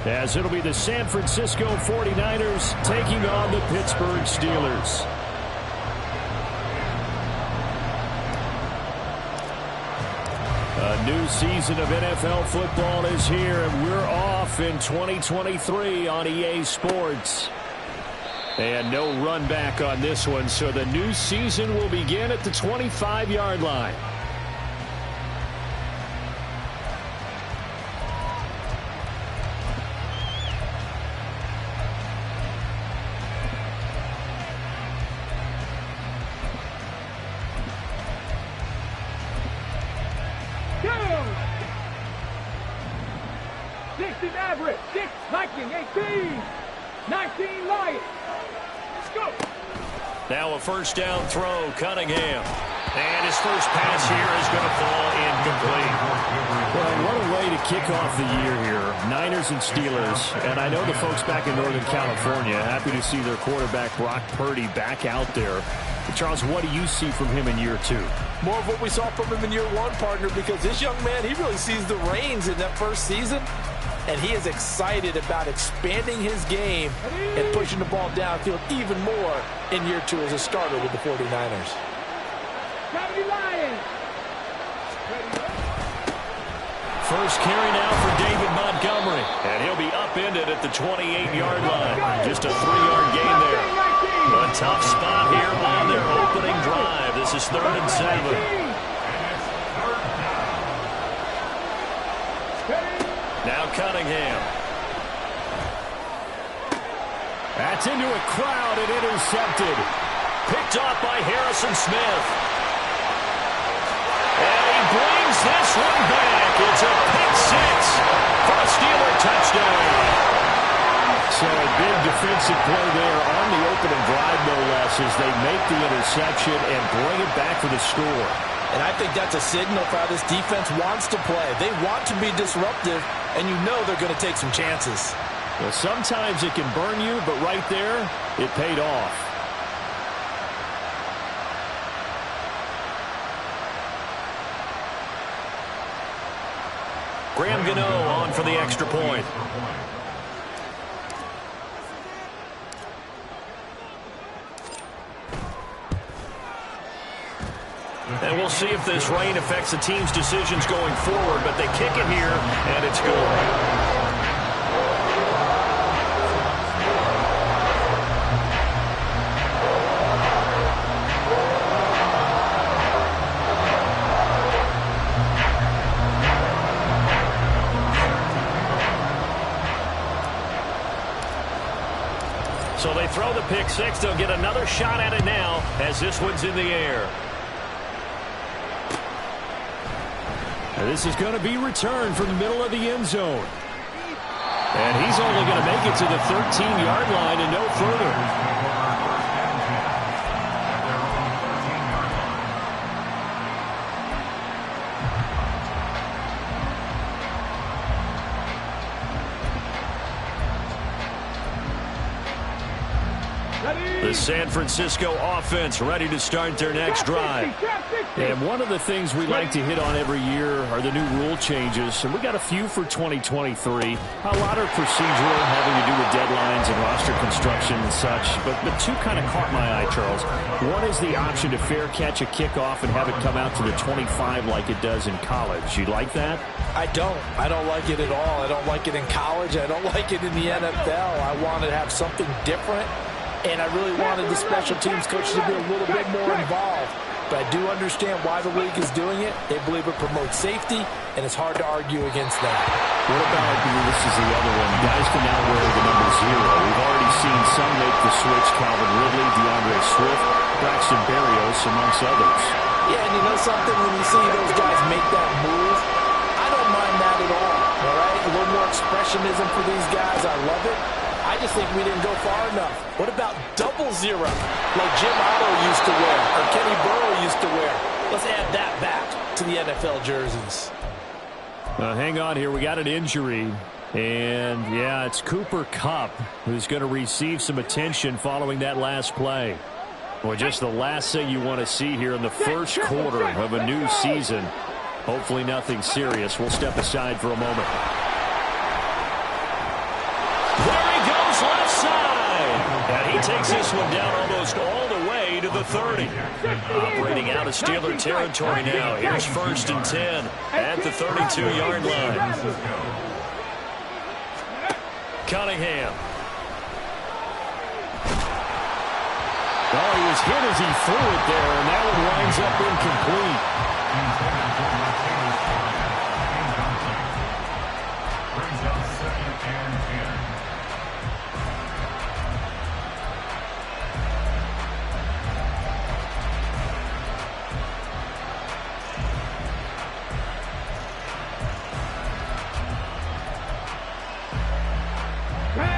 as it'll be the San Francisco 49ers taking on the Pittsburgh Steelers. A new season of NFL football is here, and we're off in 2023 on EA Sports. And no run back on this one, so the new season will begin at the 25-yard line. Now a first down throw, Cunningham. And his first pass here is going to fall incomplete. Well, what a way to kick off the year here. Niners and Steelers. And I know the folks back in Northern California happy to see their quarterback Brock Purdy back out there. But Charles, what do you see from him in year two? More of what we saw from him in year one, partner, because this young man, he really sees the reins in that first season. And he is excited about expanding his game and pushing the ball downfield even more in year two as a starter with the 49ers. First carry now for David Montgomery. And he'll be upended at the 28-yard line. Just a 3-yard gain there. A tough spot here on their opening drive. This is 3rd and 7. Now Cunningham. That's into a crowd and intercepted. Picked off by Harrison Smith. And he brings this one back. It's a pick six for a Steeler touchdown. So a big defensive play there on the opening drive, no less, as they make the interception and bring it back for the score. And I think that's a signal for how this defense wants to play. They want to be disruptive, and you know they're going to take some chances. Well, sometimes it can burn you, but right there, it paid off. Graham Gano on for the extra point. And we'll see if this rain affects the team's decisions going forward, but they kick it here, and it's good. So they throw the pick six. They'll get another shot at it now as this one's in the air. And this is going to be returned from the middle of the end zone. And he's only going to make it to the 13-yard line and no further. The San Francisco offense ready to start their next drive. And one of the things we like to hit on every year are the new rule changes. And we got a few for 2023. A lot are procedural, having to do with deadlines and roster construction and such. But two kind of caught my eye, Charles. One is the option to fair catch a kickoff and have it come out to the 25 like it does in college. You like that? I don't. I don't like it at all. I don't like it in college. I don't like it in the NFL. I want to have something different. And I really wanted the special teams coaches to be a little bit more involved. But I do understand why the league is doing it. They believe it promotes safety, and it's hard to argue against that. What about, this is the other one, guys can now wear the number 0. We've already seen some make the switch, Calvin Ridley, DeAndre Swift, Braxton Berrios, amongst others. Yeah, and you know something, when you see those guys make that move, I don't mind that at all right? A little more expressionism for these guys. I love it. I just think we didn't go far enough. What about 00, like Jim Otto used to wear, or Kenny Burrow used to wear? Let's add that back to the NFL jerseys. Hang on here. We got an injury. And, yeah, it's Cooper Kupp who's going to receive some attention following that last play. Well, just the last thing you want to see here in the first quarter of a new season. Hopefully nothing serious. We'll step aside for a moment. He takes this one down almost all the way to the 30. Operating out of Steeler territory now. Here's 1st and 10 at the 32-yard line. Cunningham. Oh, he was hit as he threw it there, and that one winds up incomplete.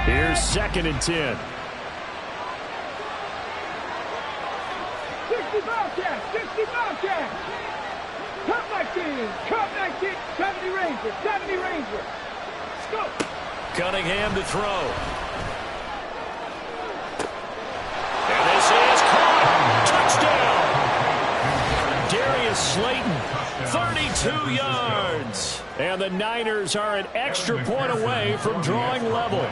Here's 2nd and 10. 60 Bobcat. Cut 19, 70 Ranger, 70 Ranger. Let's go. Cunningham to throw. And this is caught. Touchdown. Darius Slayton, 32 yards. And the Niners are an extra point away from drawing level.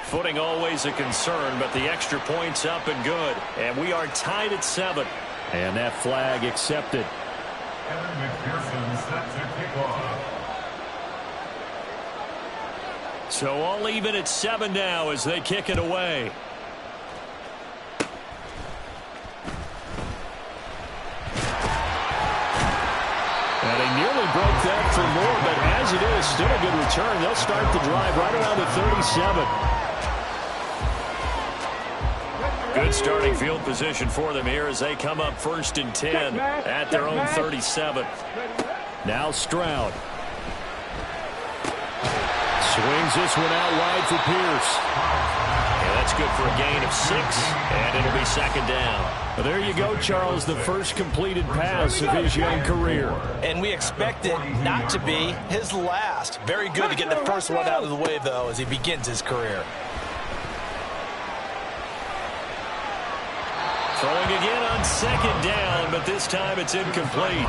Footing always a concern, but the extra point's up and good. And we are tied at 7. And that flag accepted. So all even at 7 now as they kick it away. And they nearly broke that for more, but as it is, still a good return. They'll start the drive right around the 37. Good starting field position for them here as they come up 1st and 10 at their own 37. Now Stroud. Swings this one out wide for Pierce. Yeah, that's good for a gain of 6, and it'll be 2nd down. Well, there you go, Charles, the first completed pass of his young career. And we expect it not to be his last. Very good to get the first one out of the way, though, as he begins his career. Throwing again on 2nd down, but this time it's incomplete.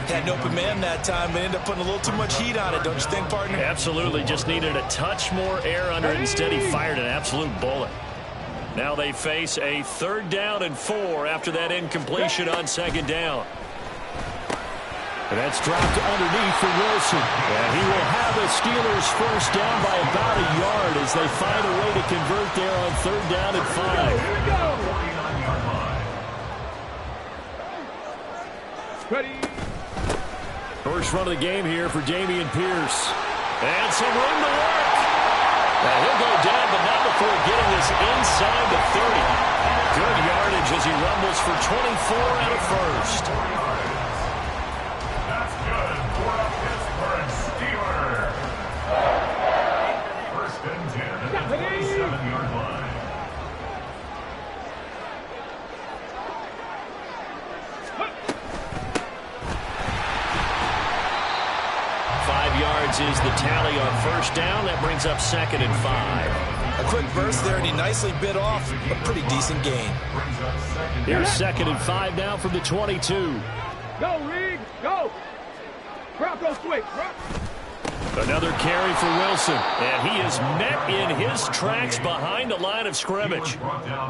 Had an open man that time, but ended up putting a little too much heat on it, don't you think, partner? Absolutely, just needed a touch more air under it. Instead, he fired an absolute bullet. Now they face a 3rd down and 4 after that incompletion on 2nd down. And that's dropped underneath for Wilson. And he will have the Steelers first down by about a yard as they find a way to convert there on 3rd down and 5. Ready. First run of the game here for Dameon Pierce. And some room to work. Now he'll go down, but not before getting this inside the 30. Good yardage as he rumbles for 24 out of 1st. That's good for a Pittsburgh Steeler. 1st and 10 at the 27-yard line. Yards is the tally on 1st down. That brings up 2nd and 5. A quick burst there, and he nicely bit off a pretty decent gain. Here's 2nd and 5 now from the 22. Go, Reed. Go. Crowd goes quick. Another carry for Wilson, and he is met in his tracks behind the line of scrimmage.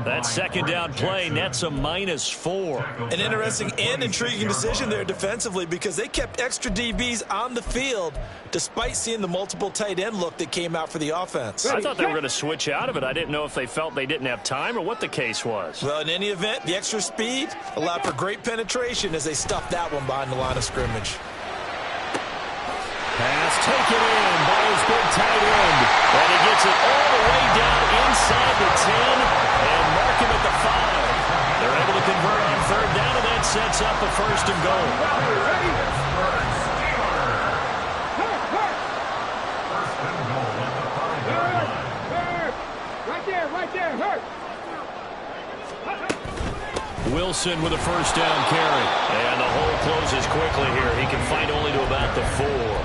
That 2nd down play nets a -4. An interesting and intriguing decision there defensively because they kept extra DBs on the field despite seeing the multiple tight end look that came out for the offense. I thought they were going to switch out of it. I didn't know if they felt they didn't have time or what the case was. Well, in any event, the extra speed allowed for great penetration as they stuffed that one behind the line of scrimmage. Pass taken in by his big tight end. And he gets it all the way down inside the 10 and mark him at the 5. They're able to convert on 3rd down, and that sets up a 1st and goal. Ready. Hurt. Right there. Hurt. Wilson with a 1st down carry. And the hole closes quickly here. He can fight only to about the 4.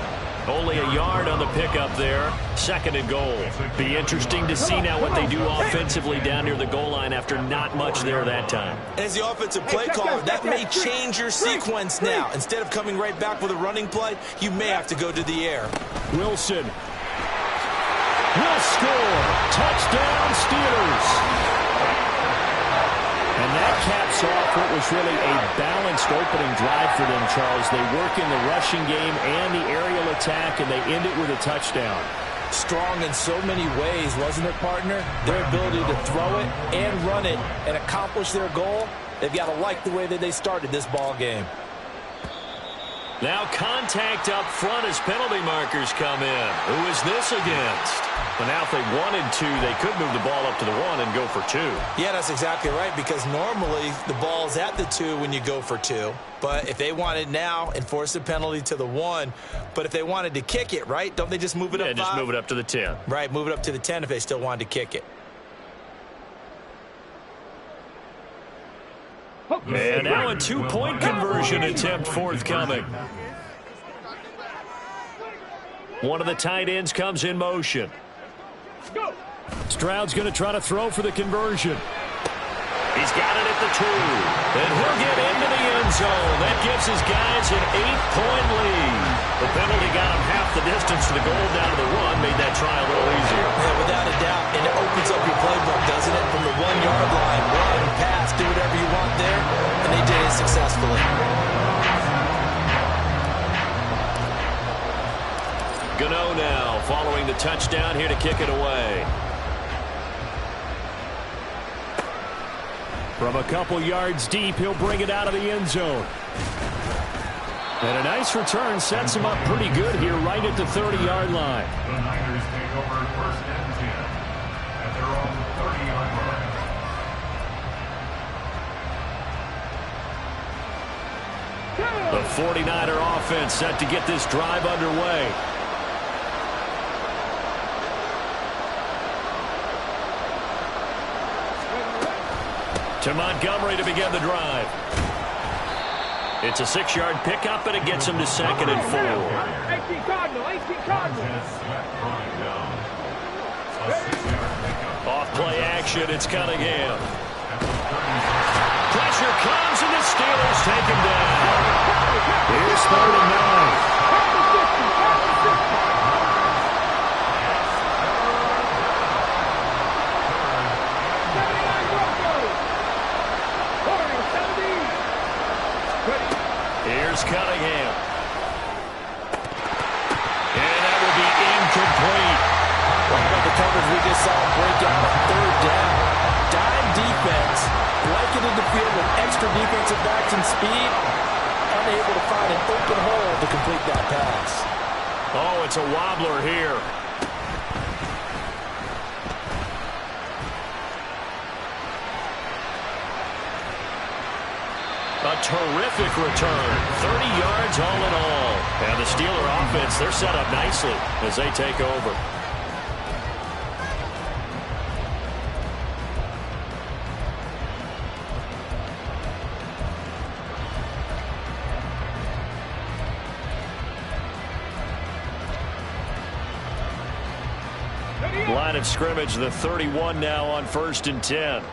Only a yard on the pickup there. 2nd and goal. Be interesting to see now what they do offensively down near the goal line after not much there that time. As the offensive play caller, that may change your sequence now. Instead of coming right back with a running play, you may have to go to the air. Wilson. will score. Touchdown, Steelers. And that caps off what was really a balanced opening drive for them, Charles. They work in the rushing game and the aerial attack, and they end it with a touchdown. Strong in so many ways, wasn't it, partner? Their ability to throw it and run it and accomplish their goal, they've got to like the way that they started this ball game. Now contact up front as penalty markers come in. Who is this against? But now if they wanted to, they could move the ball up to the 1 and go for 2. Yeah, that's exactly right, because normally the ball's at the 2 when you go for 2. But if they wanted now, enforce the penalty to the 1. But if they wanted to kick it, right, don't they just move it up 5? Yeah, just move it up to the 10. Right, move it up to the 10 if they still wanted to kick it. And now a 2-point conversion attempt forthcoming. One of the tight ends comes in motion. Stroud's going to try to throw for the conversion. He's got it at the 2. And he'll get into the end zone. That gives his guys an 8-point lead. The penalty got him half the distance to the goal down to the 1. Made that try a little easier. Yeah, without a doubt. And it opens up your playbook, doesn't it? From the 1-yard line, run, pass, do whatever you want there. And they did it successfully. Gano now following the touchdown here to kick it away. From a couple yards deep, he'll bring it out of the end zone. And a nice return sets him up pretty good here right at the 30-yard line. The Niners take over 1st and 10 at their own 30-yard line. The 49er offense set to get this drive underway. To Montgomery to begin the drive. It's a 6-yard pickup, and it gets him to 2nd and 4. 18 Cardinal, 18 Cardinal. Off play action, it's Cunningham. Pressure comes, and the Steelers take him down. Here's 3rd and 9. Here's Cunningham. And that will be incomplete. Well, how about the coverage we just saw break out on 3rd down? Dime defense, blanketed the field with extra defensive backs and speed, unable to find an open hole to complete that pass. Oh, it's a wobbler here. A terrific return. 30 yards all in all. And the Steeler offense, they're set up nicely as they take over. Line of scrimmage, the 31 now on 1st and 10.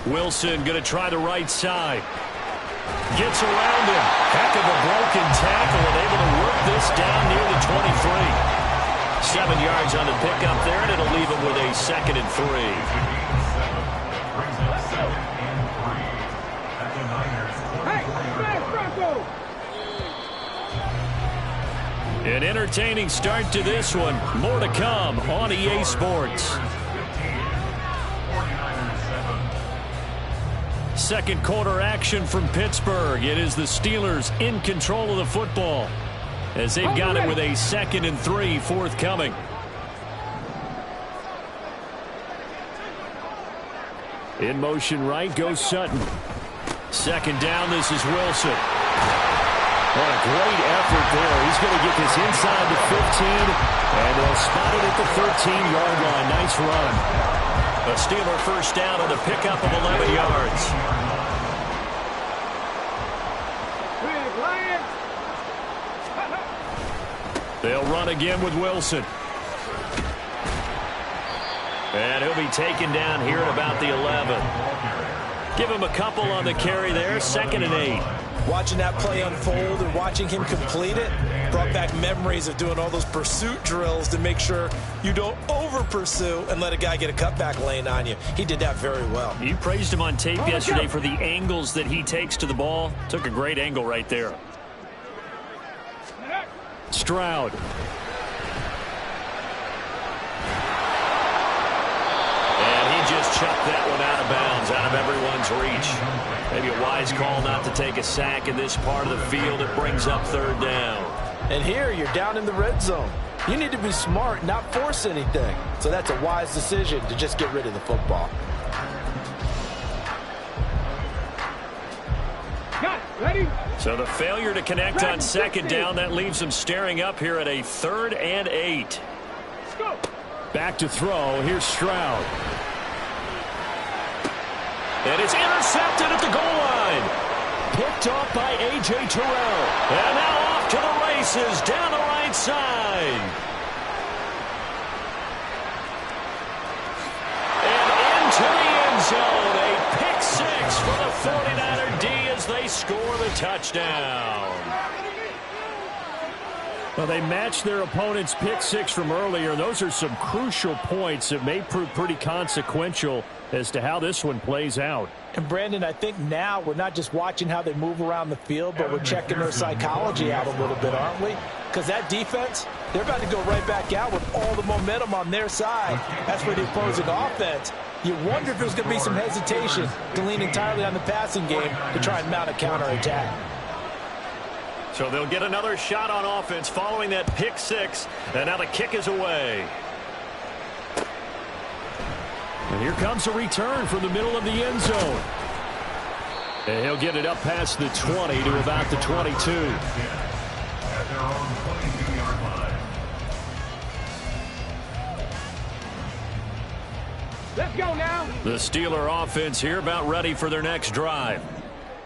Wilson going to try the right side. Gets around him. Heck of a broken tackle and able to work this down near the 23. 7 yards on the pickup there, and it'll leave him with a 2nd and 3. An entertaining start to this one. More to come on EA Sports. Second quarter action from Pittsburgh. It is the Steelers in control of the football as they've got it with a 2nd and 3 forthcoming. In motion right goes Sutton. 2nd down, this is Wilson. What a great effort there. He's going to get this inside the 15, and they'll spot it at the 13-yard line. Nice run. A Steeler 1st down on the pickup of 11 yards. They'll run again with Wilson. And he'll be taken down here at about the 11. Give him a couple on the carry there. 2nd and 8. Watching that play unfold and watching him complete it brought back memories of doing all those pursuit drills to make sure you don't over-pursue and let a guy get a cutback lane on you. He did that very well. You praised him on tape yesterday for the angles that he takes to the ball. Took a great angle right there. Stroud. And he just chucked that one out of bounds, out of everyone's reach. Maybe a wise call not to take a sack in this part of the field. It brings up third down. And here you're down in the red zone. You need to be smart, not force anything. So that's a wise decision to just get rid of the football. Ready? So the failure to connect on second down, that leaves them staring up here at a 3rd and 8. Go. Back to throw. Here's Stroud. And it's intercepted at the goal line. Picked off by A.J. Terrell. And now off to the races down the right side. And into the end zone. A pick 6 for the 49er D as they score the touchdown. Well, they matched their opponent's pick 6 from earlier. Those are some crucial points that may prove pretty consequential as to how this one plays out. And, Brandon, I think now we're not just watching how they move around the field, but we're checking their psychology out a little bit, aren't we? Because that defense, they're about to go right back out with all the momentum on their side. That's for the opposing offense. You wonder if there's going to be some hesitation to lean entirely on the passing game to try and mount a counterattack. So they'll get another shot on offense following that pick 6. And now the kick is away. And here comes a return from the middle of the end zone. And he'll get it up past the 20 to about the 22. At their own 22-yard line. Let's go now. The Steeler offense here about ready for their next drive.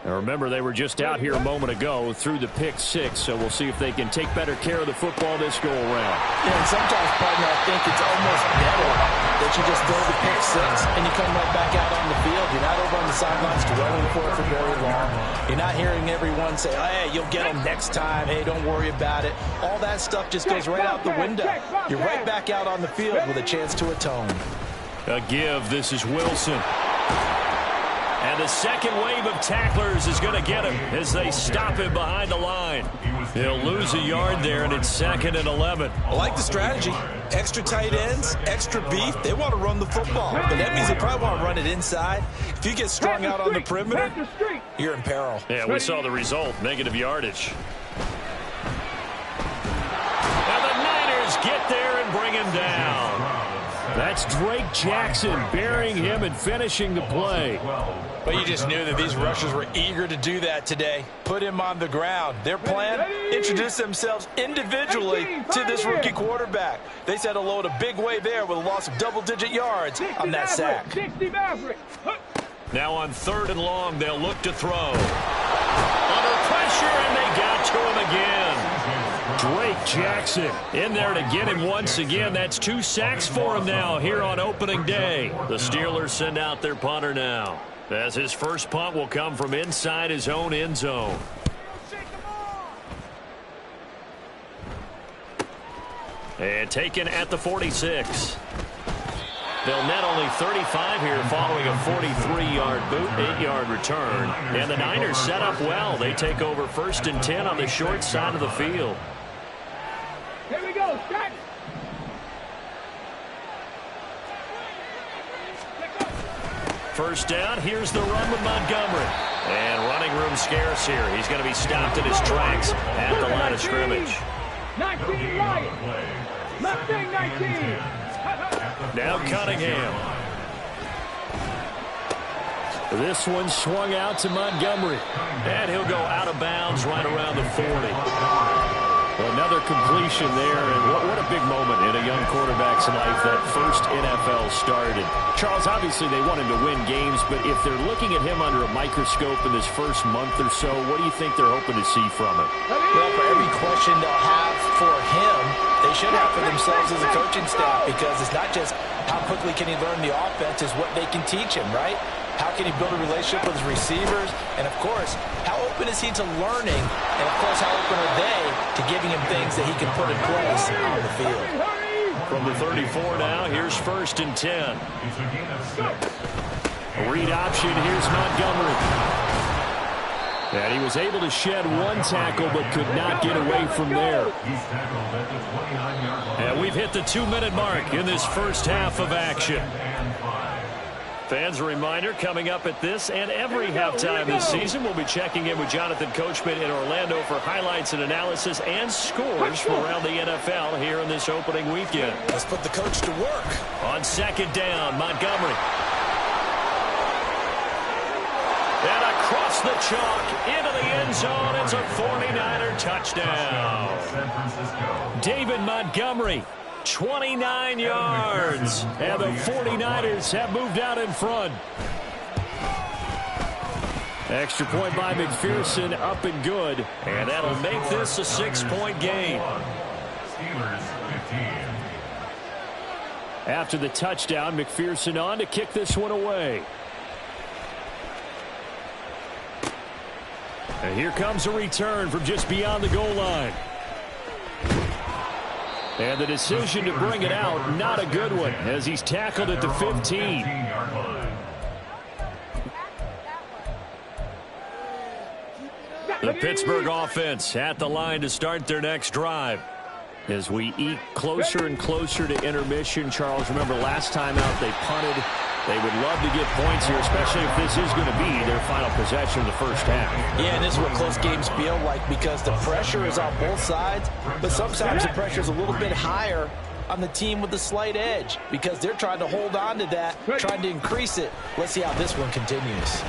Now remember, they were just out here a moment ago through the pick 6, so we'll see if they can take better care of the football this go around. Yeah, and sometimes, partner, I think it's almost better that you just throw the pick 6 and you come right back out on the field. You're not over on the sidelines dwelling for it for very long. You're not hearing everyone say, hey, you'll get them next time. Hey, don't worry about it. All that stuff just goes right out the window. You're right back out on the field with a chance to atone. A give. This is Wilson. And the second wave of tacklers is going to get him as they stop him behind the line. He'll lose a yard there, and it's 2nd and 11. I like the strategy. Extra tight ends, extra beef. They want to run the football, but that means they probably want to run it inside. If you get strung out on the perimeter, you're in peril. Yeah, we saw the result, negative yardage. And the Niners get there and bring him down. That's Drake Jackson burying him and finishing the play. But you just knew that these rushers were eager to do that today. Put him on the ground. Their plan, introduce themselves individually to this rookie quarterback. They said hello to Big Way there with a loss of double-digit yards on that sack. Now on 3rd and long, they'll look to throw. Under pressure, and they got to him again. Drake Jackson in there to get him once again. That's 2 sacks for him now here on opening day. The Steelers send out their punter now, as his first punt will come from inside his own end zone. And taken at the 46. They'll net only 35 here following a 43-yard boot, 8-yard return. And the Niners set up well. They take over 1st and 10 on the short side of the field. Here we go. Start. First down, here's the run with Montgomery. And running room scarce here. He's going to be stopped in his tracks at the line of scrimmage. 19 Lions. Mustang 19. Now Cunningham. This one swung out to Montgomery. And he'll go out of bounds right around the 40. Another completion there, and what a big moment in a young quarterback's life, that first NFL started. Charles, obviously they want him to win games, but if they're looking at him under a microscope in this first month or so, what do you think they're hoping to see from him? Well, for every question they'll have for him, they should have for themselves as a coaching staff, because it's not just how quickly can he learn the offense, it's what they can teach him, right? How can he build a relationship with his receivers? And, of course, how open is he to learning? And, of course, how open are they to giving him things that he can put in place on the field? From the 34 now, here's 1st and 10. A read option, here's Montgomery. And he was able to shed one tackle but could not get away from there. And we've hit the 2-minute mark in this first half of action. Fans, a reminder, coming up at this and every halftime this season, we'll be checking in with Jonathan Coachman in Orlando for highlights and analysis and scores from around the NFL here in this opening weekend. Let's put the coach to work. On 2nd down, Montgomery. And across the chalk into the end zone. It's a 49er touchdown. David Montgomery, 29 yards. And the 49ers have moved out in front. Extra point by McPherson, up and good. And that'll make this a 6-point game. After the touchdown, McPherson on to kick this one away. And here comes a return from just beyond the goal line. And the decision to bring it out, not a good one, as he's tackled at the 15. The Pittsburgh offense at the line to start their next drive. As we eke closer and closer to intermission, Charles, remember last time out they punted. They would love to get points here, especially if this is going to be their final possession of the first half. Yeah, and this is what close games feel like because the pressure is on both sides, but sometimes the pressure is a little bit higher on the team with the slight edge because they're trying to hold on to that, trying to increase it. Let's see how this one continues.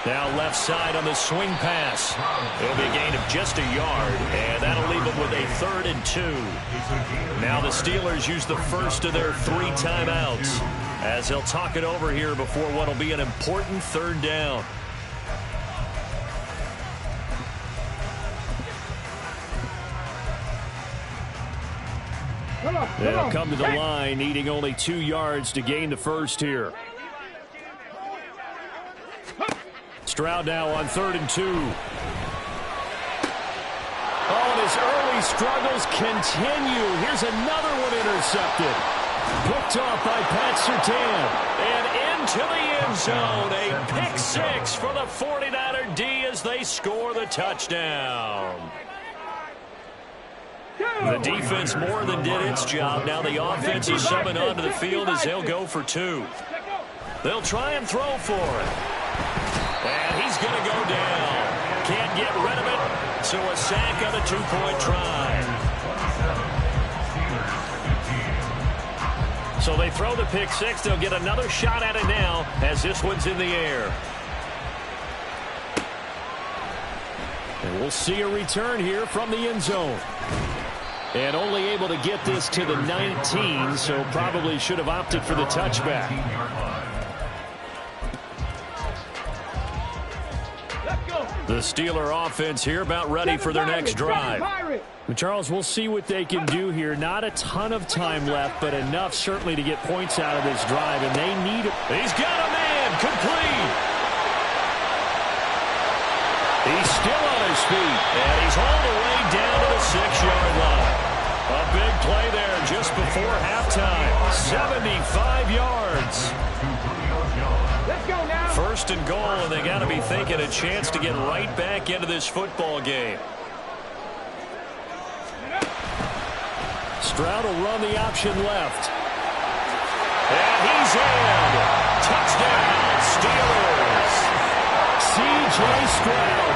Now left side on the swing pass. It'll be a gain of just a yard, and that'll leave them with a 3rd and 2. Now the Steelers use the first of their 3 timeouts as they'll talk it over here before what will be an important 3rd down. They'll come to the line, needing only 2 yards to gain the first here. Stroud now on 3rd and 2. Oh, and his early struggles continue. Here's another one intercepted. Picked off by Pat Surtain. And into the end zone. A pick 6 for the 49er D as they score the touchdown. The defense more than did its job. Now the offense is summoned onto the field as they'll go for 2. They'll try and throw for it. And he's going to go down. Can't get rid of it. So a sack on a 2-point try. So they throw the pick 6. They'll get another shot at it now as this one's in the air. And we'll see a return here from the end zone. And only able to get this to the 19, so probably should have opted for the touchback. The Steeler offense here about ready for their next drive. Charles, we'll see what they can do here. Not a ton of time left, but enough certainly to get points out of this drive, and they need it. He's got a man complete. He's still on his feet, and he's hauled away down to the 6-yard line. A big play there just before halftime. 75 yards. Let's go now. 1st and goal, and they got to be thinking a chance to get right back into this football game. Stroud will run the option left. And he's in. Touchdown, Steelers. C.J. Stroud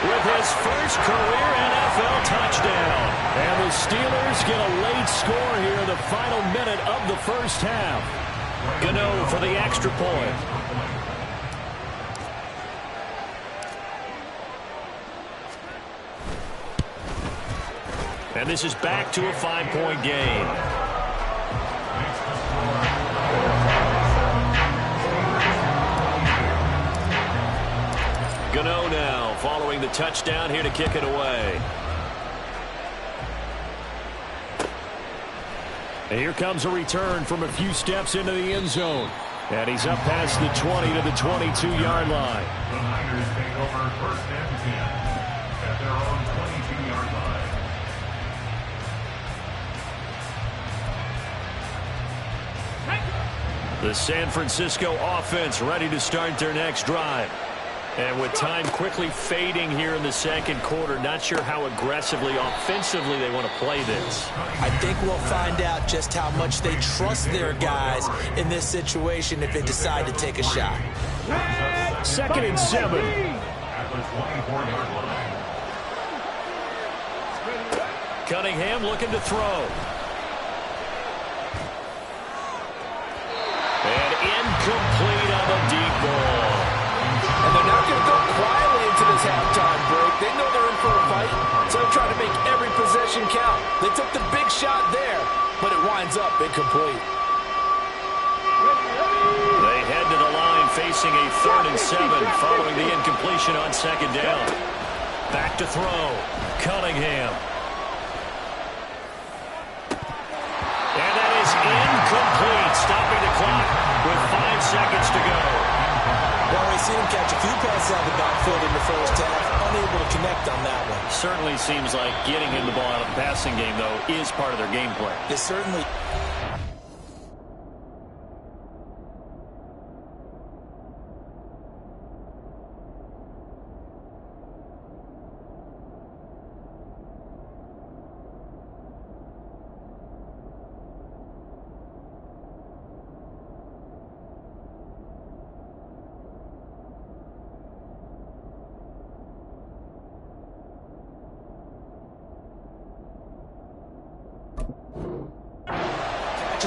with his first career NFL touchdown. And the Steelers get a late score here in the final minute of the first half. Gano for the extra point. And this is back to a 5-point game. Gano now following the touchdown here to kick it away. And here comes a return from a few steps into the end zone. And he's up past the 20 to the 22-yard line. The Niners take over 1st and 10 at their own 22-yard line. The San Francisco offense ready to start their next drive. And with time quickly fading here in the second quarter, not sure how aggressively, offensively they want to play this. I think we'll find out just how much they trust their guys in this situation if they decide to take a shot. 2nd and 7. At the 24-yard line. Cunningham looking to throw. And incomplete on the deep ball. And they're not going to go quietly into this halftime break. They know they're in for a fight, so they're trying to make every possession count. They took the big shot there, but it winds up incomplete. They head to the line facing a 3rd and 7 following the incompletion on 2nd down. Back to throw. Cunningham. And that is incomplete, stopping the clock with 5 seconds to go. Well, we've seen him catch a few passes out of the backfield in the first half, unable to connect on that one. Certainly seems like getting him the ball out of the passing game, though, is part of their game plan. It certainly...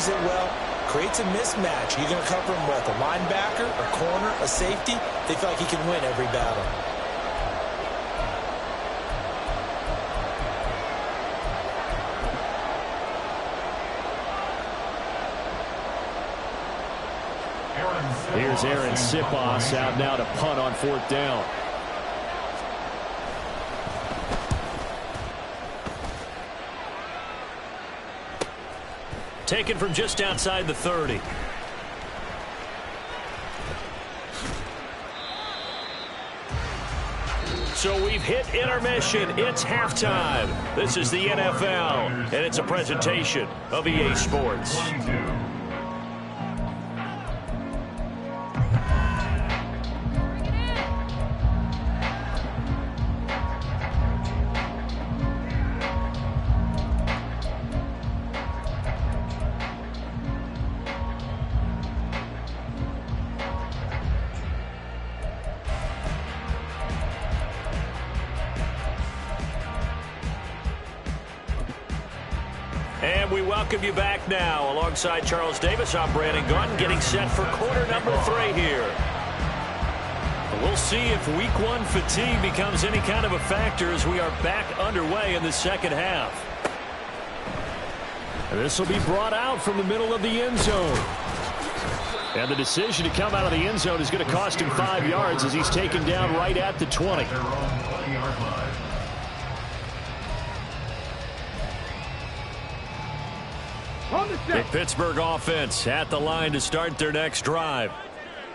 catches it well, creates a mismatch. You're going to cover him with a linebacker, a corner, a safety. They feel like he can win every battle. Here's Aaron Sipos out now to punt on 4th down. Taken from just outside the 30. So we've hit intermission. It's halftime. This is the NFL, and it's a presentation of EA Sports. And we welcome you back now. Alongside Charles Davis, I'm Brandon Gunn, getting set for quarter number 3 here. We'll see if week 1 fatigue becomes any kind of a factor as we are back underway in the second half. And this will be brought out from the middle of the end zone. And the decision to come out of the end zone is going to cost him 5 yards as he's taken down right at the 20. The Pittsburgh offense at the line to start their next drive.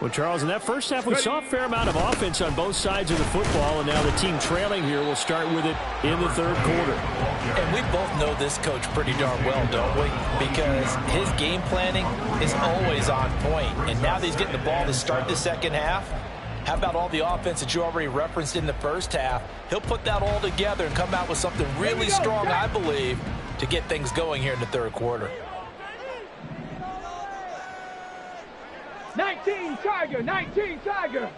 Well, Charles, in that first half, we saw a fair amount of offense on both sides of the football, and now the team trailing here will start with it in the 3rd quarter. And we both know this coach pretty darn well, don't we? Because his game planning is always on point. And now that he's getting the ball to start the second half, how about all the offense that you already referenced in the first half? He'll put that all together and come out with something really strong, I believe, to get things going here in the 3rd quarter. 19 Tiger, 19 Tiger.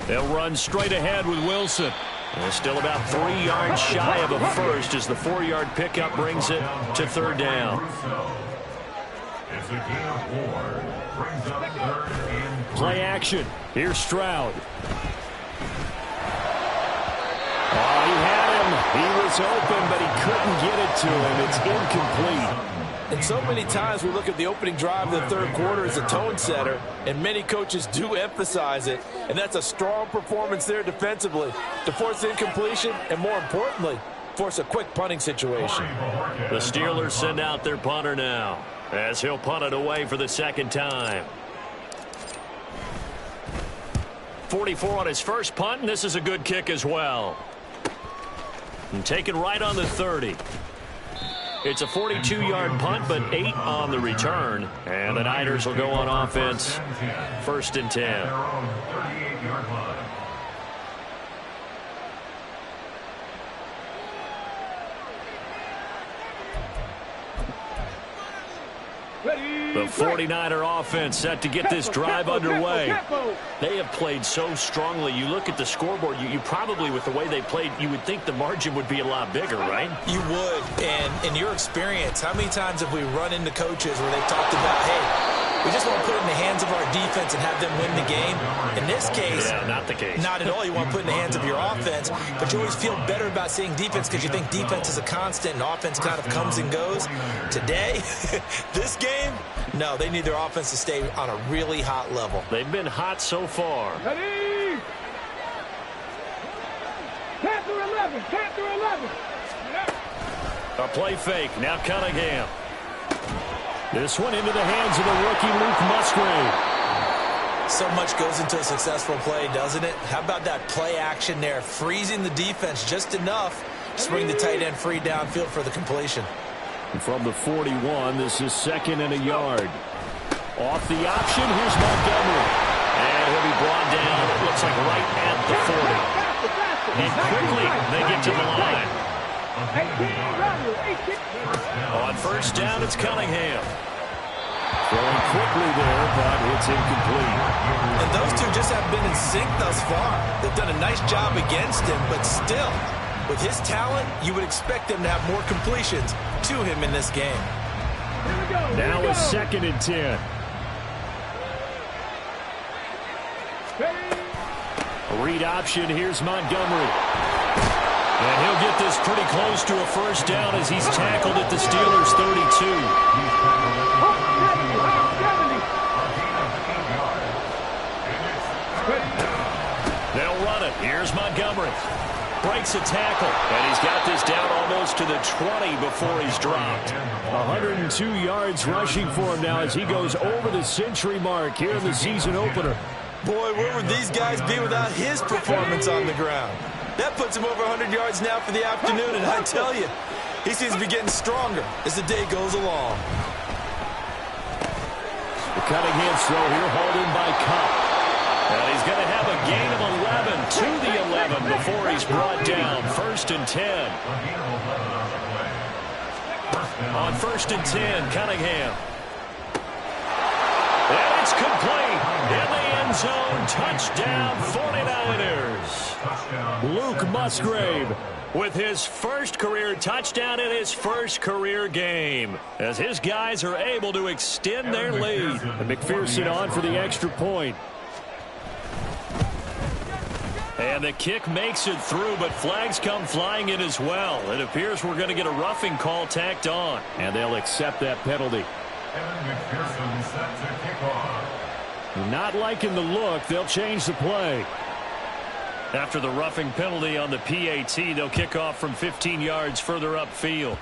They'll run straight ahead with Wilson. They're still about 3 yards shy of a first as the 4-yard pickup brings it to 3rd down. It's a gain of 4. Brings up 3rd and 3. Play action. Here's Stroud. Oh, he had him. He was open, but he couldn't get it to him. It's incomplete. And so many times we look at the opening drive of the 3rd quarter as a tone setter, and many coaches do emphasize it, and that's a strong performance there defensively to force incompletion and, more importantly, force a quick punting situation. The Steelers send out their punter now, as he'll punt it away for the second time. 44 on his first punt, and this is a good kick as well. And taken right on the 30. It's a 42-yard punt, but 8 on the return. And the Niners will go on offense, 1st and 10. The 49er offense set to get this drive underway. They have played so strongly. You look at the scoreboard, you probably, with the way they played, you would think the margin would be a lot bigger, right? You would. And in your experience, how many times have we run into coaches where they've talked about, hey, we just want to put it in the hands of our defense and have them win the game? In this case, not the case. Not at all. You want to put it in the hands of your offense, but you always feel better about seeing defense because you think defense is a constant and offense kind of comes and goes. Today, this game, no, they need their offense to stay on a really hot level. They've been hot so far. Ready? Panther 11, Panther 11. A play fake. Now Cunningham. This one into the hands of the rookie Luke Musgrave. So much goes into a successful play, doesn't it? How about that play action there? Freezing the defense just enough to bring the tight end free downfield for the completion. And from the 41, this is 2nd and a yard. Off the option, here's Montgomery. And he'll be brought down, it looks like right at the 40. And quickly, they get to the line. On 1st down, it's Cunningham. Throwing quickly there, but it's incomplete. And those two just haven't been in sync thus far. They've done a nice job against him, but still, with his talent, you would expect them to have more completions to him in this game. Now it's 2nd and 10. Read option, here's Montgomery. And he'll get this pretty close to a 1st down as he's tackled at the Steelers' 32. They'll run it. Here's Montgomery. Breaks a tackle, and he's got this down almost to the 20 before he's dropped. 102 yards rushing for him now as he goes over the century mark here in the season opener. Boy, where would these guys be without his performance on the ground? That puts him over 100 yards now for the afternoon, and I tell you, he seems to be getting stronger as the day goes along. The Cunningham throw here, hauled in by Cup. And he's going to have a gain of 11 to the 11 before he's brought down. 1st and 10. On 1st and 10, Cunningham. And it's complete. In the end zone, touchdown 49ers. Luke Musgrave with his first career touchdown in his first career game as his guys are able to extend their lead. And McPherson on for the extra point. And the kick makes it through, but flags come flying in as well. It appears we're going to get a roughing call tacked on. And they'll accept that penalty. McPherson set to kick off. Not liking the look, they'll change the play. After the roughing penalty on the PAT, they'll kick off from 15 yards further upfield.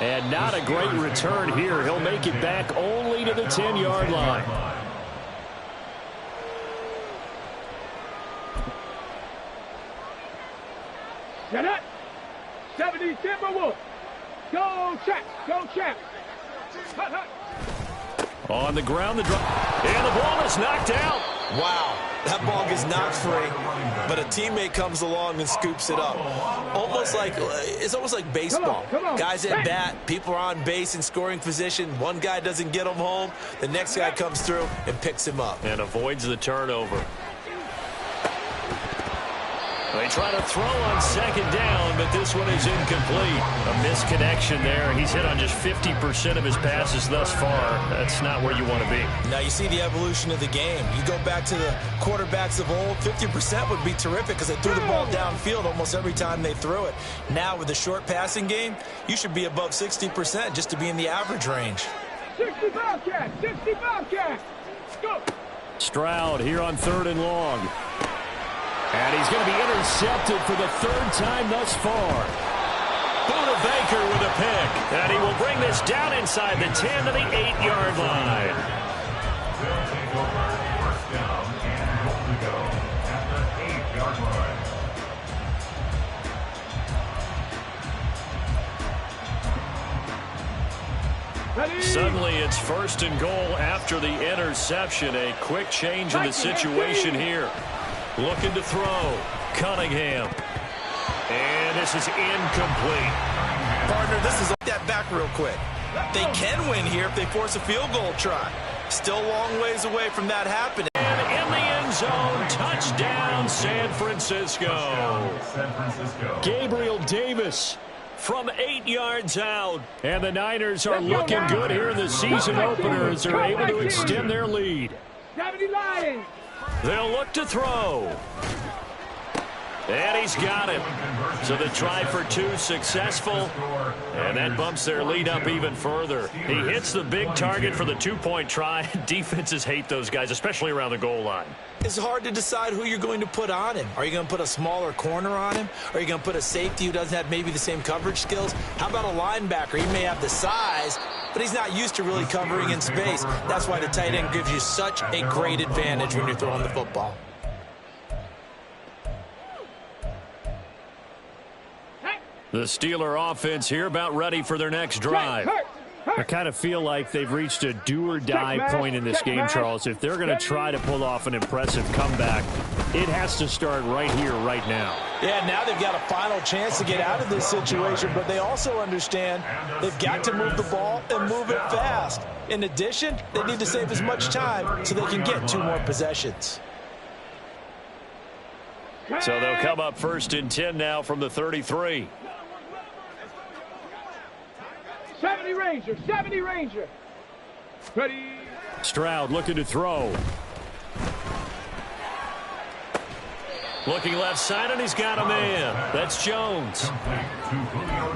And not a great return here. He'll make it back only to the 10-yard line. Get it. 70 Timberwolves. Go check. Go check. Hut, hut. On the ground, the drop. And the ball is knocked out. Wow, that ball gets knocked free, but a teammate comes along and scoops it up. It's almost like baseball. Come on. Guys at bat, people are on base in scoring position. One guy doesn't get him home. The next guy comes through and picks him up. And avoids the turnover. They try to throw on 2nd down, but this one is incomplete. A misconnection there. He's hit on just 50% of his passes thus far. That's not where you want to be. Now you see the evolution of the game. You go back to the quarterbacks of old, 50% would be terrific because they threw the ball downfield almost every time they threw it. Now with the short passing game, you should be above 60% just to be in the average range. 60 Bobcats. 60 Bobcats. Go. Stroud here on 3rd and long. And he's going to be intercepted for the 3rd time thus far. Buda Baker with a pick. And he will bring this down inside the 10 to the 8-yard line. They'll take over 1st down and goal to go at the 8-yard line. Suddenly it's 1st and goal after the interception. A quick change in the situation here. Looking to throw. Cunningham. And this is incomplete. Partner, this is that back real quick. They can win here if they force a field goal try. Still a long ways away from that happening. And in the end zone, touchdown San Francisco. San Francisco. Gabriel Davis from 8 yards out. And the Niners are looking good here in the season opener as they're able to extend their lead. They'll look to throw. And he's got it. So the try for 2 successful. And that bumps their lead up even further. He hits the big target for the 2-point try. Defenses hate those guys, especially around the goal line. It's hard to decide who you're going to put on him. Are you going to put a smaller corner on him? Are you going to put a safety who doesn't have maybe the same coverage skills? How about a linebacker? He may have the size, but he's not used to really covering in space. That's why the tight end gives you such a great advantage when you're throwing the football. The Steeler offense here about ready for their next drive. I kind of feel like they've reached a do-or-die point in this game, Charles. If they're going to try to pull off an impressive comeback, it has to start right here, right now. Yeah, now they've got a final chance to get out of this situation, but they also understand they've got to move the ball and move it fast. In addition, they need to save as much time so they can get 2 more possessions. So they'll come up 1st and 10 now from the 33. 70 Ranger, 70 Ranger. Ready. Stroud looking to throw. Looking left side, and he's got a man. That's Jones.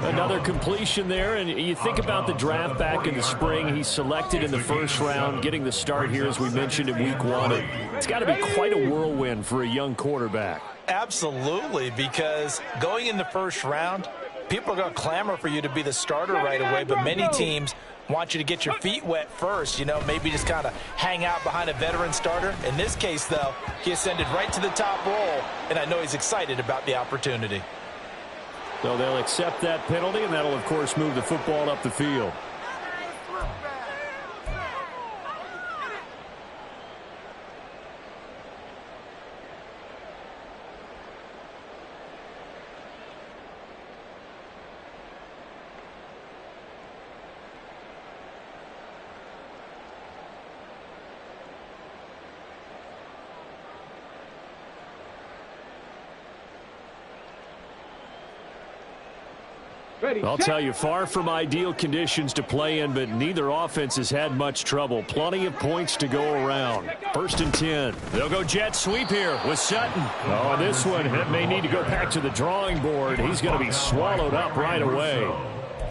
Another completion there, and you think about the draft back in the spring. He's selected in the 1st round, getting the start here, as we mentioned, in week 1. It's got to be quite a whirlwind for a young quarterback. Absolutely, because going in the 1st round, people are going to clamor for you to be the starter right away, but many teams want you to get your feet wet first, you know, maybe just kind of hang out behind a veteran starter. In this case, though, he ascended right to the top role, and I know he's excited about the opportunity. So they'll accept that penalty, and that'll, of course, move the football up the field. I'll tell you, far from ideal conditions to play in, but neither offense has had much trouble. Plenty of points to go around. 1st and 10. They'll go jet sweep here with Sutton. Oh, this one may need to go back to the drawing board. He's going to be swallowed up right away.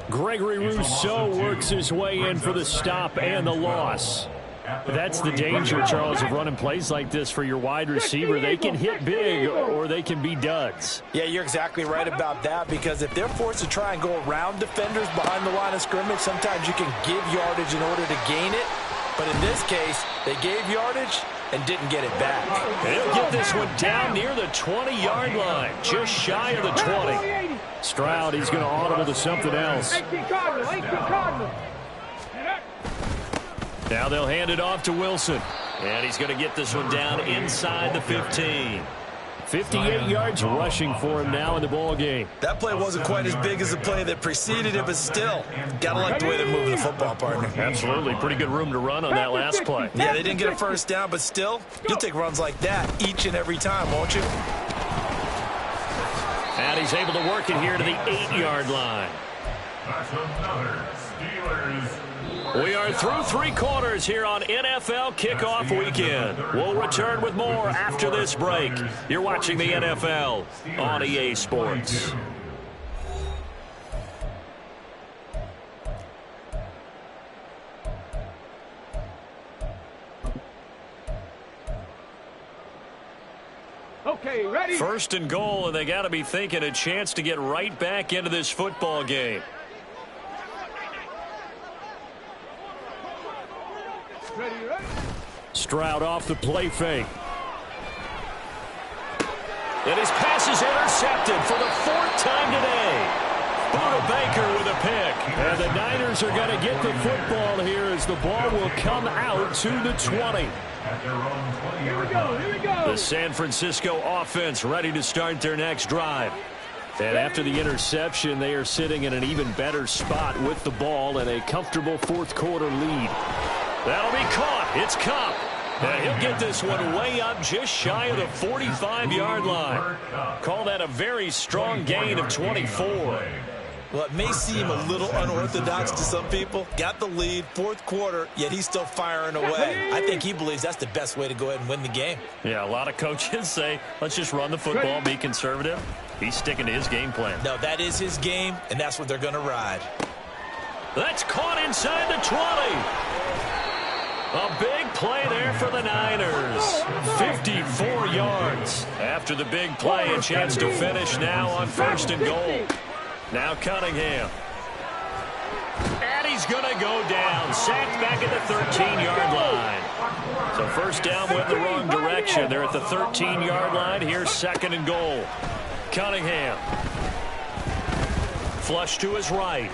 Gregory Rousseau works his way in for the stop and the loss. That's the danger, Charles, of running plays like this for your wide receiver. They can hit big or they can be duds. Yeah, you're exactly right about that, because if they're forced to try and go around defenders behind the line of scrimmage, sometimes you can give yardage in order to gain it. But in this case, they gave yardage and didn't get it back. They'll get this one down near the 20-yard line, just shy of the 20. Stroud, he's going to audible to something else. 18 Cardinal. Now they'll hand it off to Wilson. And he's going to get this one down inside the 15. 58 yards rushing for him now in the ball game. That play wasn't quite as big as the play that preceded it, but still, got to like the way they're moving the football, partner. Absolutely. Pretty good room to run on that last play. Yeah, they didn't get a 1st down, but still, you'll take runs like that each and every time, won't you? And he's able to work it here to the 8-yard line. That's another Steelers. We are through 3 quarters here on NFL Kickoff Weekend. We'll return with more after this break. You're watching the NFL on EA Sports. Okay, ready? First and goal, and they got to be thinking a chance to get right back into this football game. Ready, ready? Stroud off the play fake. And his pass is intercepted for the 4th time today. Buda Baker with a pick. And the Niners are going to get the football here as the ball will come out to the 20. Here we go, here we go. The San Francisco offense ready to start their next drive. And after the interception, they are sitting in an even better spot with the ball and a comfortable 4th quarter lead. That'll be caught. It's Cup. And he'll get this one way up just shy of the 45-yard line. Call that a very strong gain of 24. Well, it may seem a little unorthodox to some people. Got the lead, 4th quarter, yet he's still firing away. I think he believes that's the best way to go ahead and win the game. Yeah, a lot of coaches say, let's just run the football, be conservative. He's sticking to his game plan. No, that is his game, and that's what they're going to ride. That's caught inside the 20. A big play there for the Niners. 54 yards. After the big play, a chance to finish now on 1st and goal. Now Cunningham. And he's going to go down. Sacked back at the 13-yard line. So first down went the wrong direction. They're at the 13-yard line. Here's 2nd and goal. Cunningham. Flush to his right.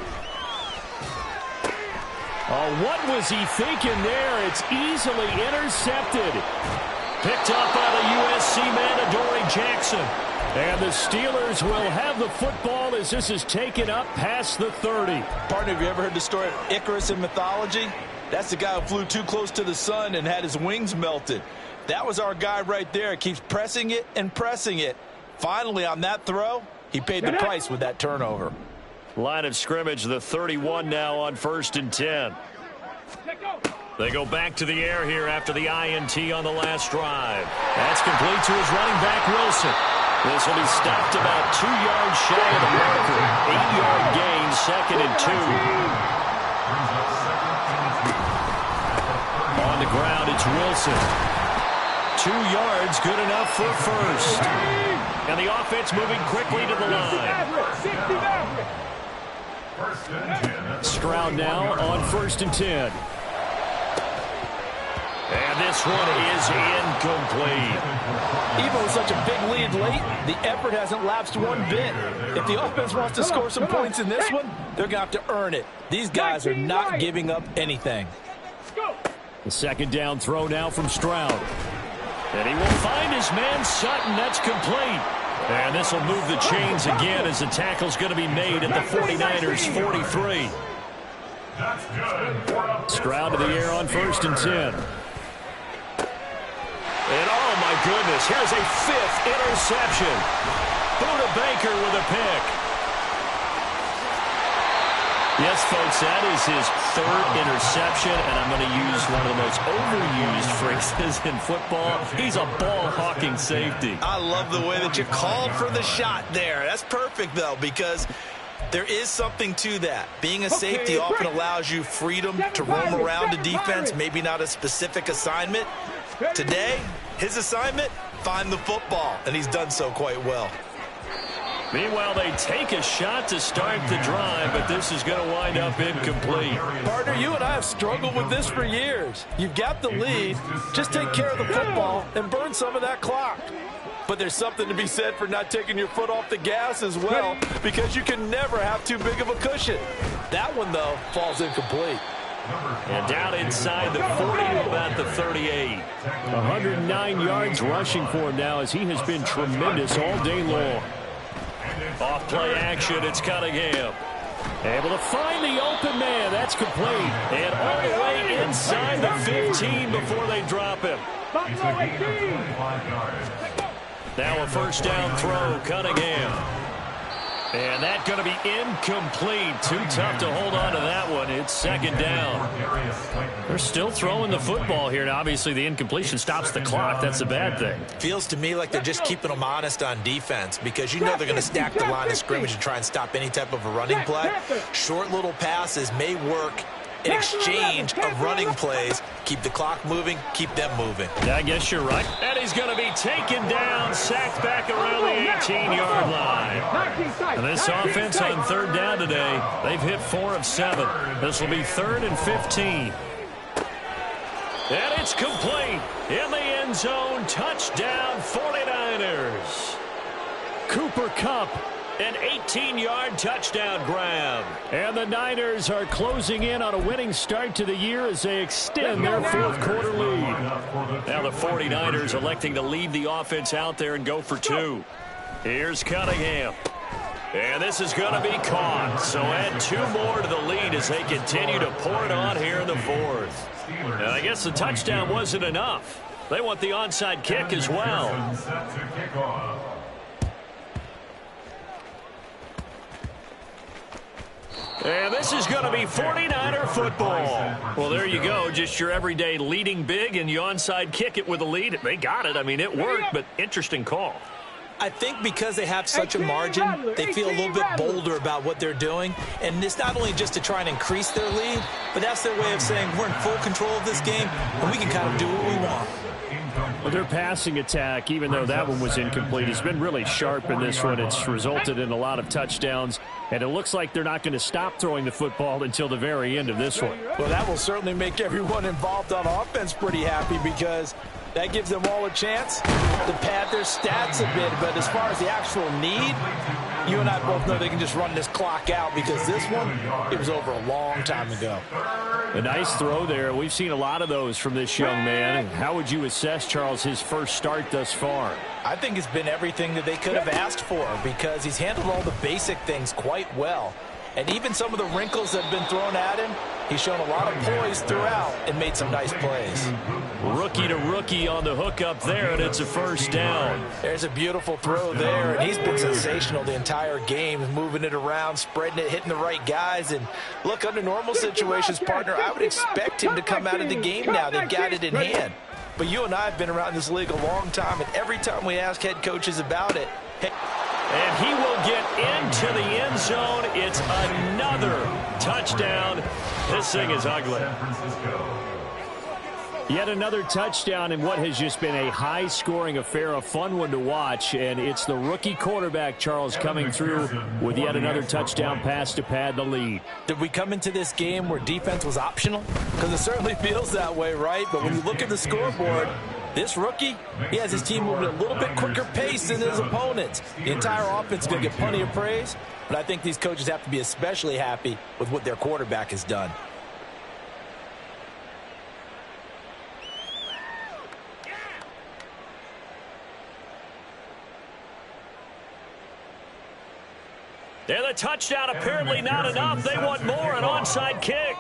Oh, what was he thinking there? It's easily intercepted. Picked up by the USC man, Adoree Jackson. And the Steelers will have the football as this is taken up past the 30. Partner, have you ever heard the story of Icarus in mythology? That's the guy who flew too close to the sun and had his wings melted. That was our guy right there. Keeps pressing it and pressing it. Finally, on that throw, he paid the price with that turnover. Line of scrimmage, the 31 now on 1st and 10. They go back to the air here after the INT on the last drive. That's complete to his running back, Wilson. This will be stopped about 2 yards shy of the marker. 8-yard gain, 2nd and 2. On the ground, it's Wilson. 2 yards, good enough for 1st. And the offense moving quickly to the line. Stroud now on 1st and 10. And this one is incomplete. Even with such a big lead late, the effort hasn't lapsed one bit. If the offense wants to score some points in this one, they're going to have to earn it. These guys are not giving up anything. The 2nd down throw now from Stroud. And he will find his man Sutton. That's complete. And this will move the chains again as the tackle's going to be made at the 49ers 43. Stroud to the air on 1st and 10. And oh my goodness, here's a 5th interception. Buda Baker with a pick. Yes, folks, that is his 3rd interception, and I'm going to use one of the most overused phrases in football. He's a ball-hawking safety. I love the way that you called for the shot there. That's perfect, though, because there is something to that. Being a safety often allows you freedom to roam around a defense, maybe not a specific assignment. Today, his assignment, find the football, and he's done so quite well. Meanwhile, they take a shot to start the drive, but this is going to wind up incomplete. Partner, you and I have struggled with this for years. You've got the lead. Just take care of the football and burn some of that clock. But there's something to be said for not taking your foot off the gas as well, because you can never have too big of a cushion. That one, though, falls incomplete. And down inside the 40 to about the 38. 109 yards rushing for him now as he has been tremendous all day long. Off play action, it's Cunningham. Able to find the open man. That's complete. And all the way inside the 15 before they drop him. Now a 1st down throw, Cunningham. And that's going to be incomplete. Too tough to hold on to that one. It's 2nd down. They're still throwing the football here. Now, obviously, the incompletion stops the clock. That's a bad thing. Feels to me like they're just keeping them honest on defense because you know they're going to stack the line of scrimmage and try and stop any type of a running play. Short little passes may work in exchange of running plays. Keep the clock moving, keep them moving. Yeah, I guess you're right. And he's going to be taken down, sacked back around the 18-yard line. And this offense on third down today, they've hit 4 of 7. This will be 3rd and 15. And it's complete in the end zone. Touchdown, 49ers. Cooper Kupp, an 18-yard touchdown grab. And the Niners are closing in on a winning start to the year as they extend their 4th quarter lead. Now the 49ers electing to leave the offense out there and go for 2. Here's Cunningham. And this is going to be caught. So add 2 more to the lead as they continue to pour it on here in the 4th. And I guess the touchdown wasn't enough. They want the onside kick as well. And this is going to be 49er football. Well, there you go. Just your everyday leading big, and you onside kick it with a lead. They got it. I mean, it worked, but interesting call. I think because they have such a margin, they feel a little bit bolder about what they're doing. And it's not only just to try and increase their lead, but that's their way of saying we're in full control of this game, and we can kind of do what we want. Well, their passing attack, even though that one was incomplete, has been really sharp in this one. It's resulted in a lot of touchdowns, and it looks like they're not going to stop throwing the football until the very end of this one. Well, that will certainly make everyone involved on offense pretty happy because that gives them all a chance to pad their stats a bit. But as far as the actual need, you and I both know they can just run this clock out because this one, it was over a long time ago. A nice throw there. We've seen a lot of those from this young man. How would you assess, Charles, his first start thus far? I think it's been everything that they could have asked for because he's handled all the basic things quite well. And even some of the wrinkles that have been thrown at him, he's shown a lot of poise throughout and made some nice plays. Rookie to rookie on the hook up there, and it's a first down. There's a beautiful throw there, and he's been sensational the entire game, moving it around, spreading it, hitting the right guys. And look, under normal situations, partner, I would expect him to come out of the game now. They've got it in hand. But you and I have been around this league a long time, and every time we ask head coaches about it, hey, and he will get into the end zone. It's another touchdown. This thing is ugly. Yet another touchdown in what has just been a high-scoring affair, a fun one to watch. And it's the rookie quarterback, Charles, coming through with yet another touchdown pass to pad the lead. Did we come into this game where defense was optional? Because it certainly feels that way, right? But when you look at the scoreboard, this rookie, he has his team moving at a little bit quicker pace than his opponents. The entire offense is going to get plenty of praise, but I think these coaches have to be especially happy with what their quarterback has done. And the touchdown apparently not enough. They want more, an onside kick.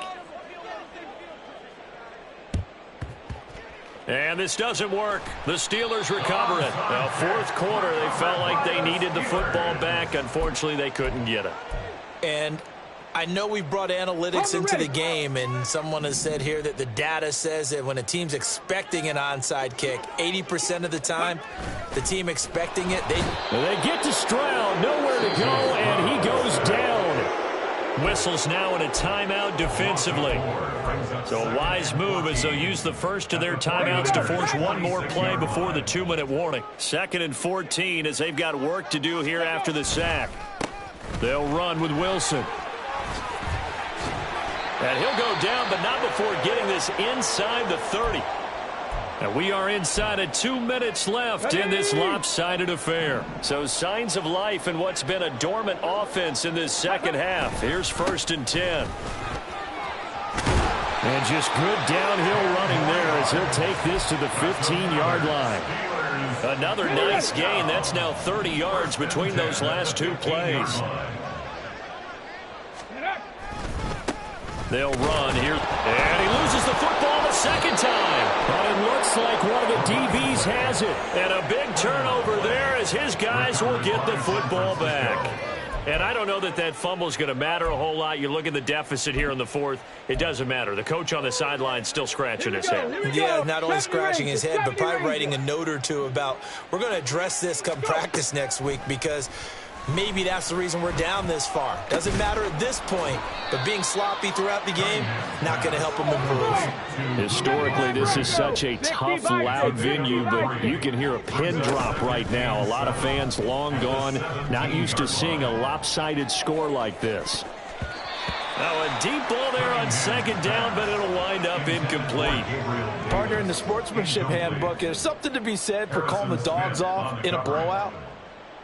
And this doesn't work. The Steelers recover it. Now, 4th quarter, they felt like they needed the football back. Unfortunately, they couldn't get it. And I know we brought analytics into the game, and someone has said here that the data says that when a team's expecting an onside kick, 80% of the time, the team expecting it, they get to Stroud, nowhere to go, and he goes down. Whistles now in a timeout defensively. So a wise move as they'll use the first of their timeouts to force one more play before the 2-minute warning. 2nd and 14 as they've got work to do here after the sack. They'll run with Wilson. And he'll go down, but not before getting this inside the 30. And we are inside of 2 minutes left in this lopsided affair. So signs of life in what's been a dormant offense in this second half. Here's 1st and 10. And just good downhill running there as he'll take this to the 15-yard line. Another nice gain. That's now 30 yards between those last 2 plays. They'll run here. And he loses the football the second time. But it looks like one of the DBs has it. And a big turnover there as his guys will get the football back. And I don't know that that fumble is going to matter a whole lot. You look at the deficit here in the 4th. It doesn't matter. The coach on the sideline still scratching his head. Yeah, not only scratching his head, but probably writing a note or two about we're going to address this come practice next week because Maybe that's the reason we're down this far. Doesn't matter at this point, but being sloppy throughout the game, not going to help them improve. Historically, this is such a tough, loud venue, but you can hear a pin drop right now. A lot of fans long gone, not used to seeing a lopsided score like this. Now a deep ball there on second down, but it'll wind up incomplete. Partner, in the sportsmanship handbook, there's something to be said for calling the dogs off in a blowout.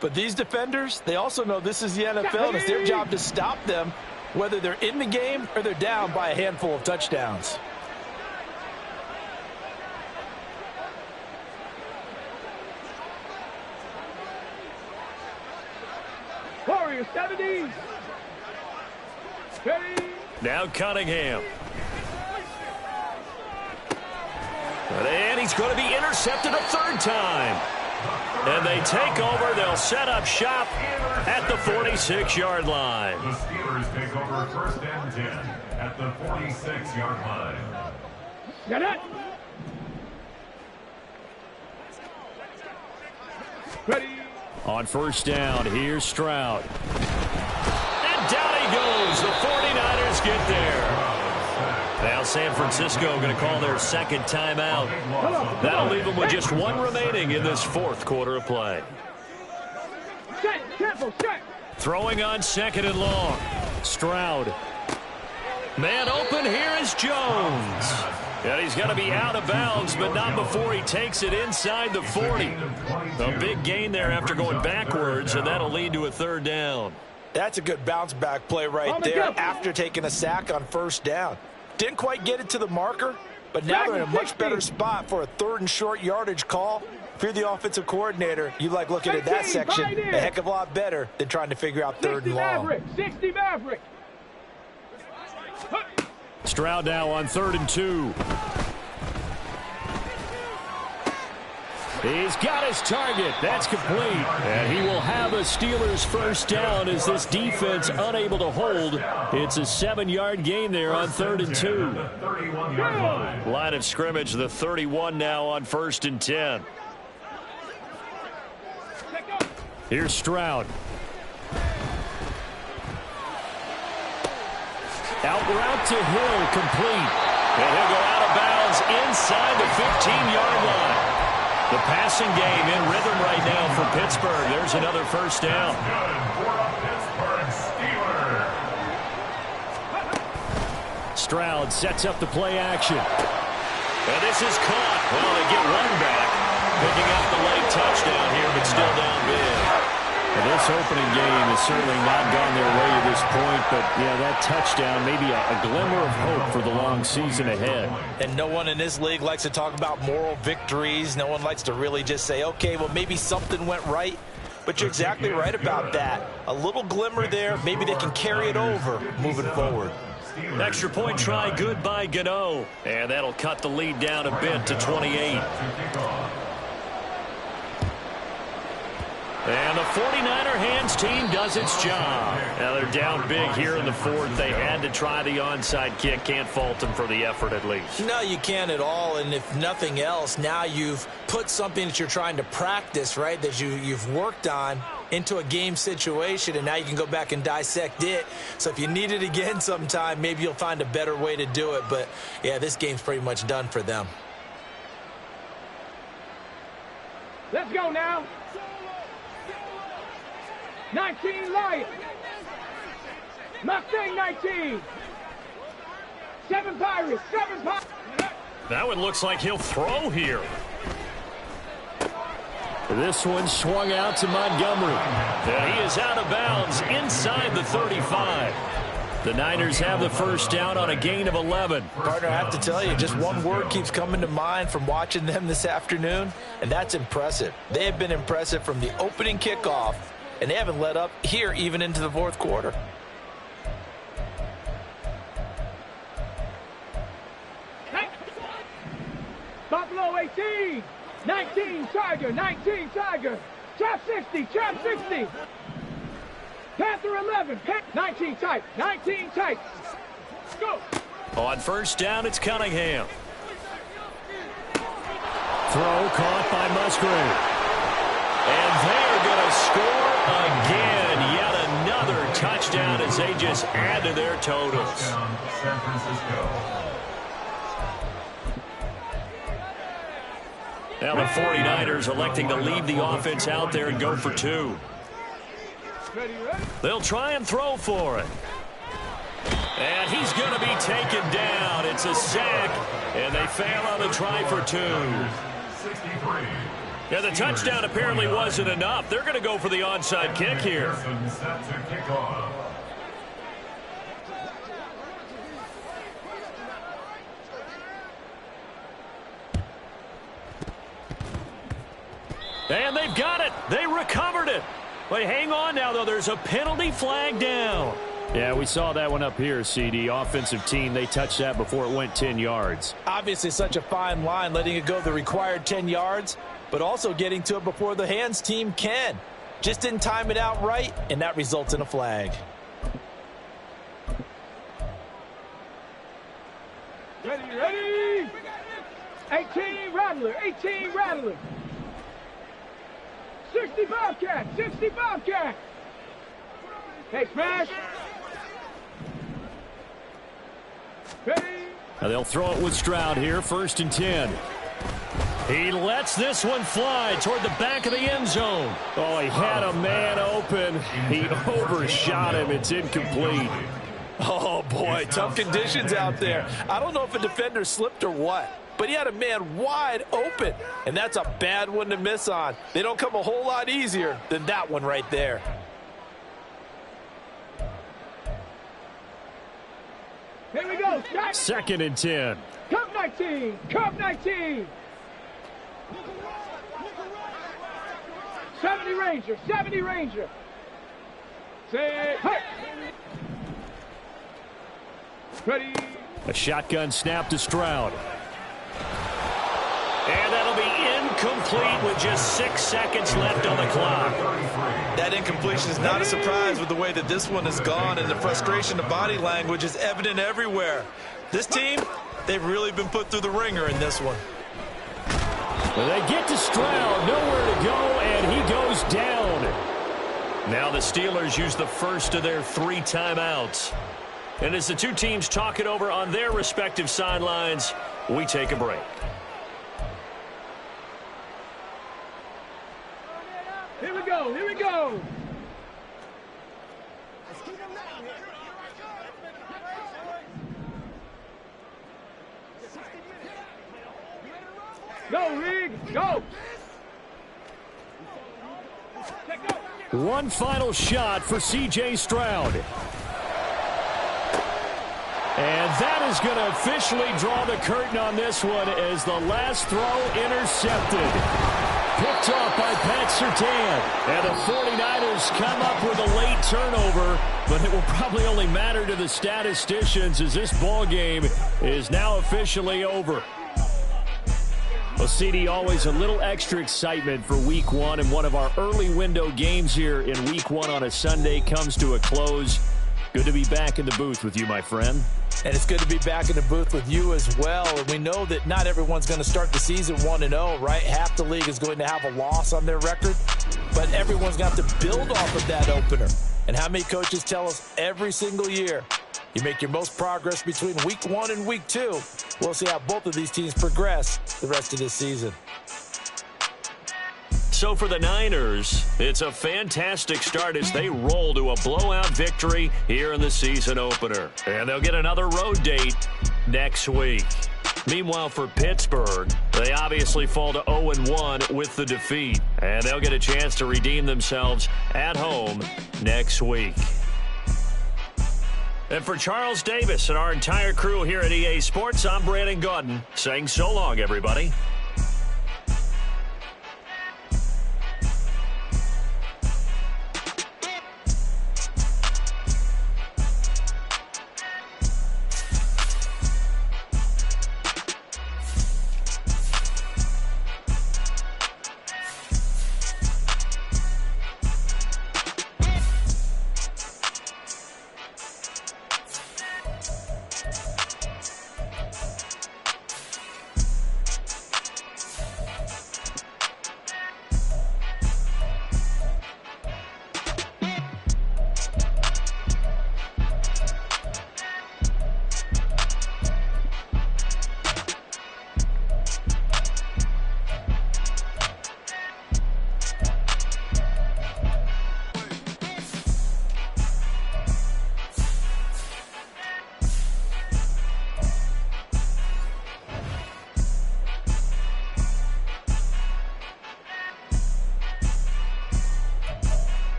But these defenders, they also know this is the NFL, and it's their job to stop them, whether they're in the game or they're down by a handful of touchdowns. Warriors, 70s. Ready. Now Cunningham. And he's going to be intercepted a third time. And they take over. They'll set up shop at the 46-yard line. The Steelers take over first and 10 at the 46-yard line. Get it. Ready. On first down, here's Stroud. And down he goes. The 49ers get there. Now San Francisco going to call their second timeout. That'll leave them with just one remaining in this fourth quarter of play. Set. Careful. Set. Throwing on second and long. Stroud. Man open, here is Jones. And he's going to be out of bounds, but not before he takes it inside the 40. A big gain there after going backwards, and that'll lead to a third down. That's a good bounce-back play right there after taking a sack on first down. Didn't quite get it to the marker, but now they're in a much better spot for a third and short yardage call. If you're the offensive coordinator, you like looking at that section a heck of a lot better than trying to figure out third and long. 60 Maverick. Stroud now on 3rd and 2. He's got his target. That's complete. And he will have a Steelers first down as this defense unable to hold. It's a 7-yard gain there on 3rd and 2. Line of scrimmage, the 31 now on 1st and 10. Here's Stroud. Out route to Hill, complete. And he'll go out of bounds inside the 15-yard line. The passing game in rhythm right now for Pittsburgh. There's another first down. Stroud sets up the play action. And this is caught. Well, they get one back. Picking up the late touchdown here, but still down big. Well, this opening game has certainly not gone their way at this point, but yeah, that touchdown, maybe a glimmer of hope for the long season ahead. And no one in this league likes to talk about moral victories. No one likes to really just say, okay, well, maybe something went right. But you're exactly right about that. A little glimmer there. Maybe they can carry it over moving forward. Extra point try, good by Gano. And that'll cut the lead down a bit to 28. And the 49er hands team does its job. Now they're down big here in the fourth. They had to try the onside kick. Can't fault them for the effort at least. No, you can't at all. And if nothing else, now you've put something that you're trying to practice, right, that you've worked on into a game situation, and now you can go back and dissect it. So if you need it again sometime, maybe you'll find a better way to do it. But, yeah, this game's pretty much done for them. Let's go now. 19 Lions. Mustang 19. 7 Pirates. 7 Pirates. That one looks like he'll throw here. This one swung out to Montgomery. And he is out of bounds inside the 35. The Niners have the first down on a gain of 11. Partner, I have to tell you, just one word keeps coming to mind from watching them this afternoon, and that's impressive. They have been impressive from the opening kickoff, and they haven't let up here even into the fourth quarter. Buffalo 18. 19 Tiger. 19 Tiger. Trap 60. Trap 60. Panther 11. 19 tight. 19 tight. Go. On first down, it's Cunningham. Throw caught by Musgrave. And they are going to score again. Yet another touchdown as they just add to their totals. San Francisco. Now the 49ers electing to leave the offense out there and go for two. They'll try and throw for it. And he's going to be taken down. It's a sack, and they fail on the try for two. 63. Yeah, the touchdown apparently wasn't enough. They're going to go for the onside kick here. Set to kick off. And they've got it. They recovered it. But hang on now, though. There's a penalty flag down. Yeah, we saw that one up here, CD. Offensive team, they touched that before it went 10 yards. Obviously such a fine line, letting it go the required 10 yards, but also getting to it before the hands team can. Just didn't time it out right, and that results in a flag. Ready. 18 Rattler, 18 Rattler. 60 Bobcat, 60 Bobcat. Hey, smash. Ready. Now they'll throw it with Stroud here, 1st and 10. He lets this one fly toward the back of the end zone. Oh, he had a man open. He overshot him. It's incomplete. Oh, boy, tough conditions out there. I don't know if a defender slipped or what, but he had a man wide open, and that's a bad one to miss on. They don't come a whole lot easier than that one right there. Here we go. 2nd and 10. Cup 19. Cup 19. 70 Ranger. 70 Ranger. Say, hey. Ready. A shotgun snap to Stroud. And that'll be incomplete with just 6 seconds left on the clock. That incompletion is not a surprise with the way that this one has gone, and the frustration of body language is evident everywhere. This team, they've really been put through the ringer in this one. They get to Stroud, nowhere to go, and he goes down. Now the Steelers use the first of their 3 timeouts. And as the two teams talk it over on their respective sidelines, we take a break. Here we go. Here we go. Go, Rig. Go. One final shot for C.J. Stroud. And that is going to officially draw the curtain on this one as the last throw intercepted. Picked off by Pat Surtain. And the 49ers come up with a late turnover, but it will probably only matter to the statisticians as this ball game is now officially over. Well, CD, always a little extra excitement for Week 1, and one of our early window games here in Week 1 on a Sunday comes to a close. Good to be back in the booth with you, my friend. And it's good to be back in the booth with you as well. And we know that not everyone's going to start the season 1-0, right? Half the league is going to have a loss on their record. But everyone's going to have to build off of that opener. And how many coaches tell us every single year, you make your most progress between Week 1 and Week 2. We'll see how both of these teams progress the rest of this season. So for the Niners, it's a fantastic start as they roll to a blowout victory here in the season opener. And they'll get another road date next week. Meanwhile, for Pittsburgh, they obviously fall to 0-1 with the defeat. And they'll get a chance to redeem themselves at home next week. And for Charles Davis and our entire crew here at EA Sports, I'm Brandon Gaudin saying so long, everybody.